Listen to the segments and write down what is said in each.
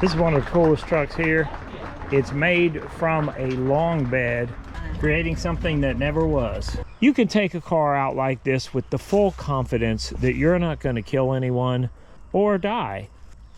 This is one of the coolest trucks here. It's made from a long bed, creating something that never was. You can take a car out like this with the full confidence that you're not going to kill anyone or die.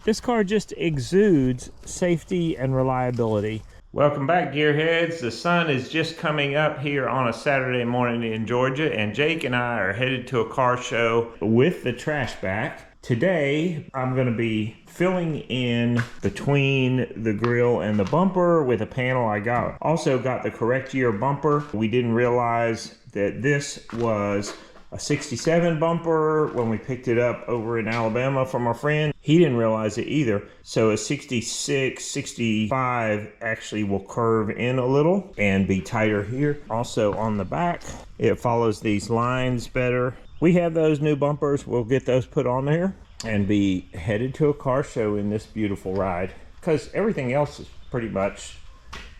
This car just exudes safety and reliability. Welcome back, gearheads. The sun is just coming up here on a Saturday morning in Georgia, and Jake and I are headed to a car show with the Trashback. Today, I'm going to be filling in between the grill and the bumper with a panel I got. Also got the correct year bumper. We didn't realize that this was a 67 bumper when we picked it up over in Alabama from our friend. He didn't realize it either. So a 66, 65 actually will curve in a little and be tighter here. Also on the back, it follows these lines better. We have those new bumpers. We'll get those put on there and be headed to a car show in this beautiful ride, because everything else is pretty much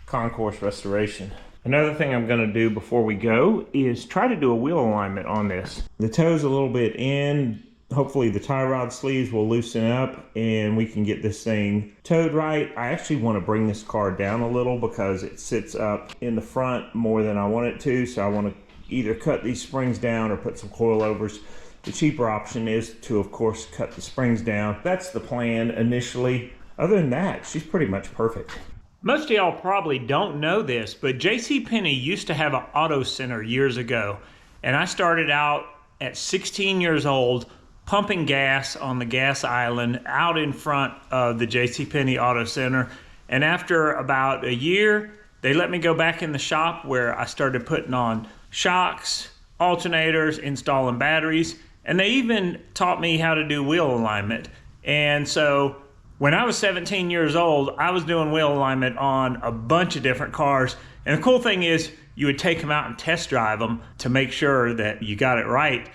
concours restoration. Another thing I'm going to do before we go is try to do a wheel alignment on this. The toe's a little bit in. Hopefully the tie rod sleeves will loosen up and we can get this thing towed right. I actually want to bring this car down a little because it sits up in the front more than I want it to. So I want to either cut these springs down or put some coilovers. The cheaper option is to, of course, cut the springs down. That's the plan initially. Other than that, she's pretty much perfect. Most of y'all probably don't know this, but JCPenney used to have an auto center years ago. And I started out at 16 years old pumping gas on the gas island out in front of the JCPenney Auto Center. And after about a year, they let me go back in the shop where I started putting on shocks, alternators, installing batteries, and they even taught me how to do wheel alignment. And so when I was 17 years old, I was doing wheel alignment on a bunch of different cars. And the cool thing is you would take them out and test drive them to make sure that you got it right.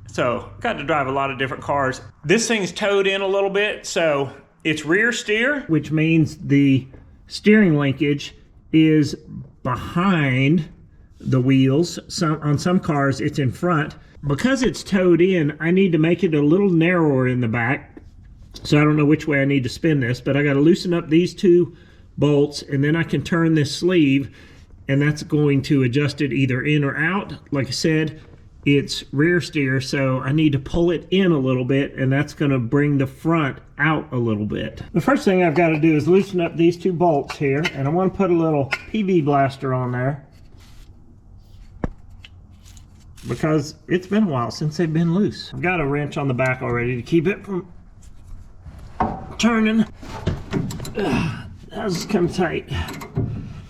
So got to drive a lot of different cars. This thing's towed in a little bit, so it's rear steer, which means the steering linkage is behind the wheels. On some cars it's in front. Because it's towed in, I need to make it a little narrower in the back. So I don't know which way I need to spin this, but I got to loosen up these two bolts, and then I can turn this sleeve, and that's going to adjust it either in or out. Like I said, it's rear steer, so I need to pull it in a little bit, and that's going to bring the front out a little bit. The first thing I've got to do is loosen up these two bolts here, and I want to put a little PV blaster on there, because it's been a while since they've been loose. I've got a wrench on the back already to keep it from turning. That's come tight.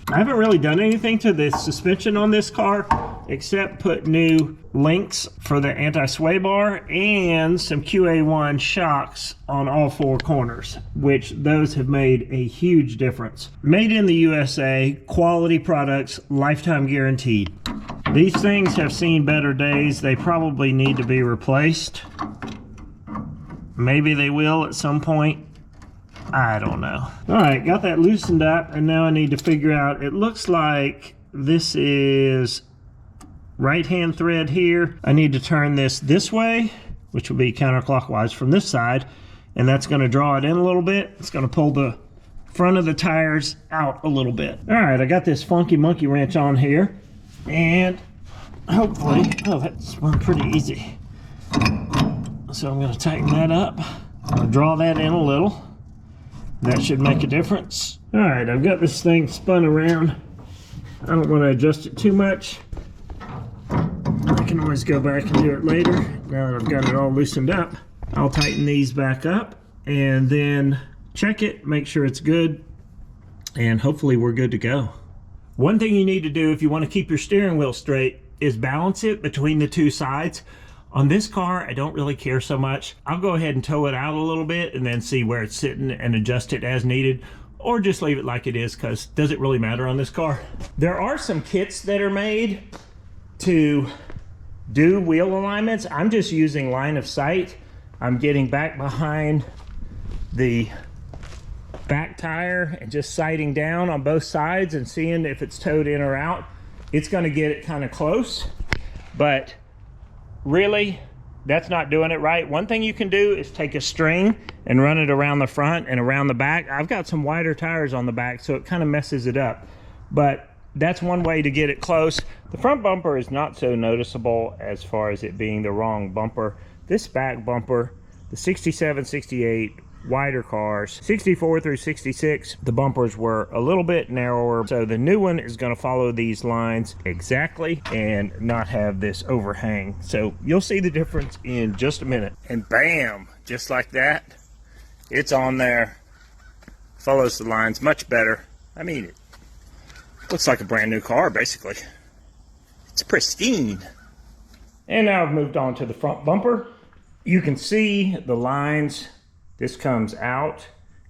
I haven't really done anything to the suspension on this car except put new links for the anti-sway bar and some QA1 shocks on all four corners, which those have made a huge difference. Made in the USA, quality products, lifetime guaranteed. These things have seen better days. They probably need to be replaced. Maybe they will at some point. I don't know. All right, got that loosened up, and now I need to figure out, it looks like this is right-hand thread here. I need to turn this way, which will be counterclockwise from this side, and that's going to draw it in a little bit. It's going to pull the front of the tires out a little bit. All right, I got this funky monkey wrench on here, and hopefully, oh, that's spun pretty easy. So I'm going to tighten that up. I'll draw that in a little. That should make a difference. All right, I've got this thing spun around. I don't want to adjust it too much. I can always go back and do it later. Now that I've got it all loosened up, I'll tighten these back up and then check it, make sure it's good, and hopefully we're good to go. One thing you need to do if you want to keep your steering wheel straight is balance it between the two sides. On this car, I don't really care so much. I'll go ahead and tow it out a little bit and then see where it's sitting and adjust it as needed, or just leave it like it is, because does it really matter on this car? There are some kits that are made to do wheel alignments. I'm just using line of sight. I'm getting back behind the back tire and just sighting down on both sides and seeing if it's towed in or out. It's going to get it kind of close, but really that's not doing it right. One thing you can do is take a string and run it around the front and around the back. I've got some wider tires on the back, so it kind of messes it up. But that's one way to get it close. The front bumper is not so noticeable as far as it being the wrong bumper. This back bumper, the 67, 68, wider cars, 64 through 66, the bumpers were a little bit narrower. So the new one is going to follow these lines exactly and not have this overhang. So you'll see the difference in just a minute. And bam, just like that, it's on there. Follows the lines much better. I mean, it looks like a brand new car, basically. It's pristine. And now I've moved on to the front bumper. You can see the lines. This comes out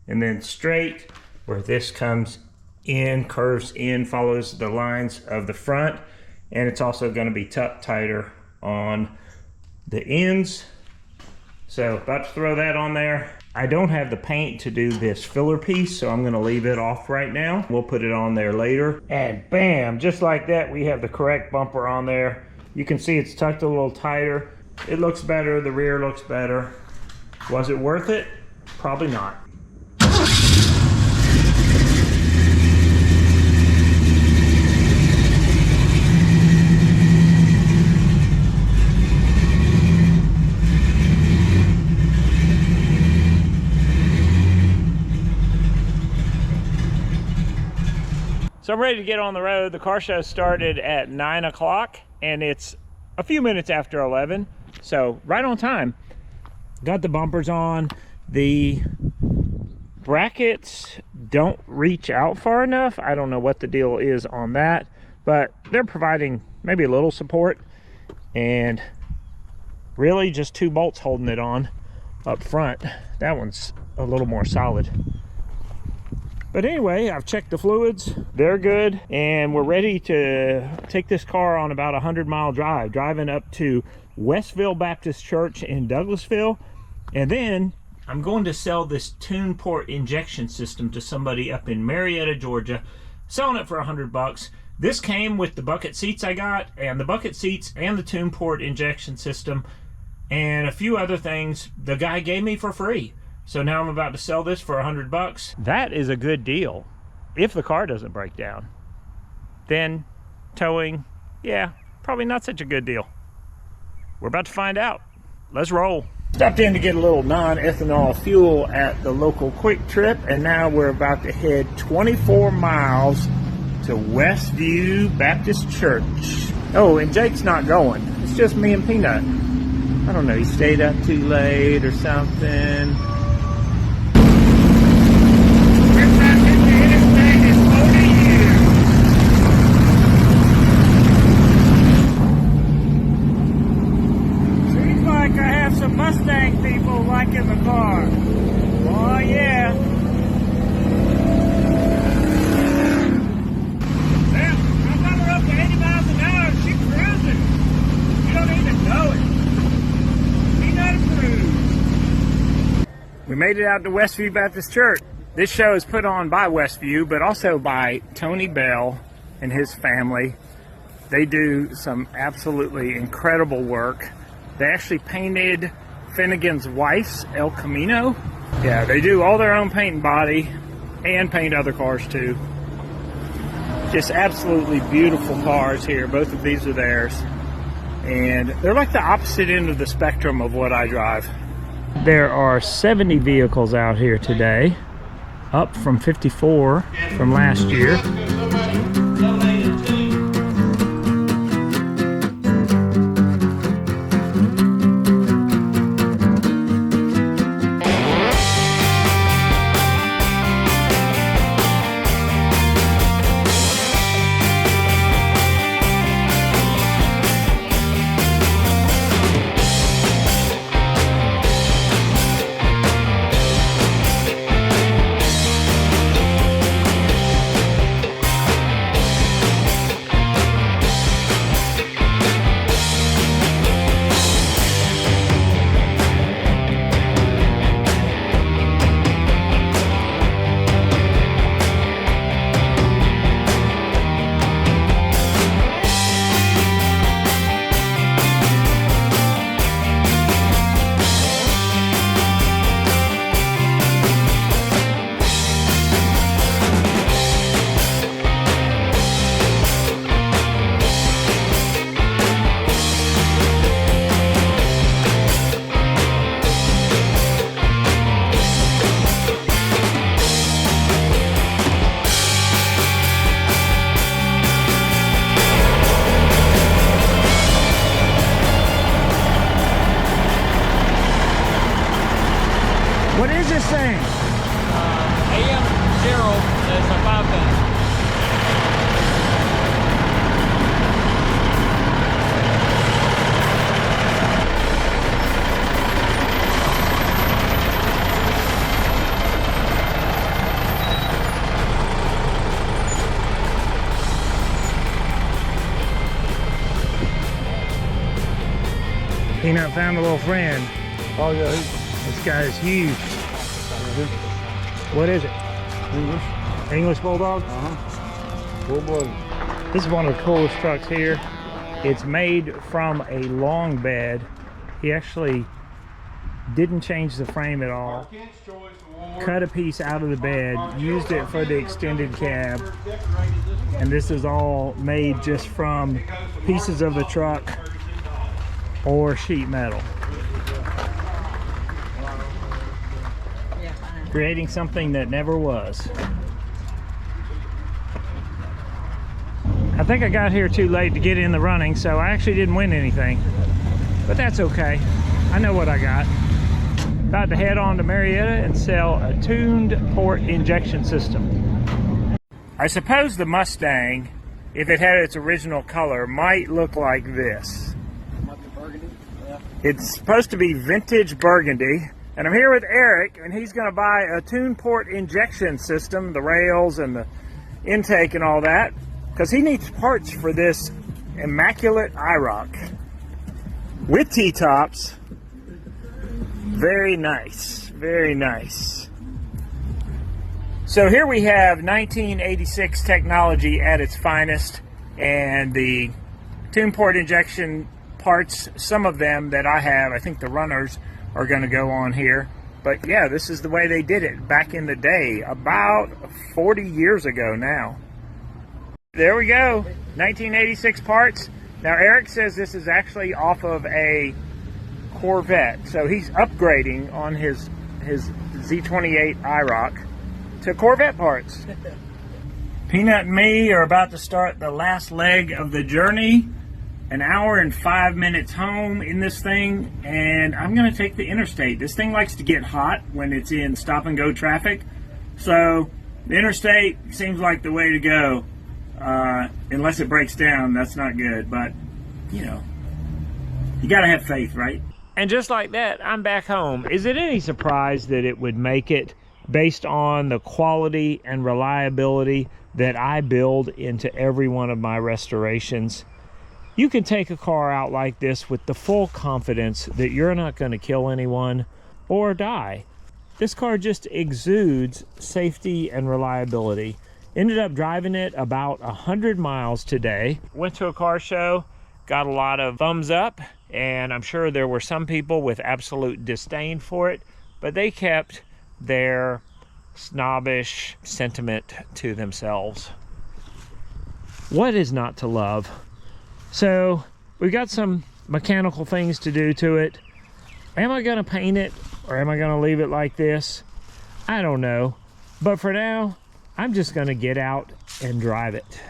and then straight, where this comes in, curves in, follows the lines of the front. And it's also going to be tucked tighter on the ends. So about to throw that on there. I don't have the paint to do this filler piece, so I'm going to leave it off right now. We'll put it on there later. And bam, just like that, we have the correct bumper on there. You can see it's tucked a little tighter. It looks better, the rear looks better. Was it worth it? Probably not. So I'm ready to get on the road. The car show started at 9 o'clock and it's a few minutes after 11. So right on time. Got the bumpers on. The brackets don't reach out far enough. I don't know what the deal is on that, but they're providing maybe a little support, and really just 2 bolts holding it on up front. That one's a little more solid. But anyway, I've checked the fluids. They're good, and we're ready to take this car on about a 100-mile drive, driving up to Westville Baptist Church in Douglasville. And then I'm going to sell this tune port injection system to somebody up in Marietta, Georgia, selling it for $100. This came with the bucket seats I got, and the bucket seats and the tune port injection system and a few other things the guy gave me for free. So now I'm about to sell this for $100. That is a good deal if the car doesn't break down. Then towing, yeah, probably not such a good deal. We're about to find out. Let's roll. Stopped in to get a little non-ethanol fuel at the local Quick Trip, and now we're about to head 24 miles to Westview Baptist Church. Oh, and Jake's not going. It's just me and Peanut. I don't know, he stayed up too late or something. Mustang people liking the car. Oh yeah. Damn, I got her up to 80 miles an hour and she's cruising. You don't even know it. She not a cruise. We made it out to Westview Baptist Church. This show is put on by Westview, but also by Tony Bell and his family. They do some absolutely incredible work. They actually painted Finnegan's wife's El Camino. Yeah, they do all their own paint and body and paint other cars too. Just absolutely beautiful cars here. Both of these are theirs. And they're like the opposite end of the spectrum of what I drive. There are 70 vehicles out here today, up from 54 from last year. Gerald is a 5-ton. Peanut found a little friend. Oh yeah, This guy is huge. What is it? English. English Bulldog? Full-blooded. This is one of the coolest trucks here. It's made from a long bed. He actually didn't change the frame at all. Cut a piece out of the bed, used it for the extended cab. And this is all made just from pieces of the truck or sheet metal. Creating something that never was. I think I got here too late to get in the running, so I actually didn't win anything. But that's okay. I know what I got. About to head on to Marietta and sell a tuned port injection system. I suppose the Mustang, if it had its original color, might look like this. It's supposed to be vintage burgundy, and I'm here with Eric, and he's going to buy a tuned port injection system, the rails and the intake and all that, because he needs parts for this immaculate IROC with T-tops. Very nice, very nice. So here we have 1986 technology at its finest, and the tuned port injection parts, some of them that I have, I think the runners are going to go on here. But yeah, this is the way they did it back in the day, about 40 years ago now. There we go, 1986 parts. Now Eric says this is actually off of a Corvette, so he's upgrading on his Z28 IROC to Corvette parts. Peanut and me are about to start the last leg of the journey. An hour and 5 minutes home in this thing, and I'm going to take the interstate. This thing likes to get hot when it's in stop and go traffic, so the interstate seems like the way to go. Unless it breaks down, that's not good, but you know, you gotta have faith, right? And just like that, I'm back home. Is it any surprise that it would make it based on the quality and reliability that I build into every one of my restorations? You can take a car out like this with the full confidence that you're not going to kill anyone or die. This car just exudes safety and reliability. Ended up driving it about 100 miles today. Went to a car show, got a lot of thumbs up, and I'm sure there were some people with absolute disdain for it, but they kept their snobbish sentiment to themselves. What is not to love? So we've got some mechanical things to do to it. Am I going to paint it or am I going to leave it like this? I don't know. But for now, I'm just going to get out and drive it.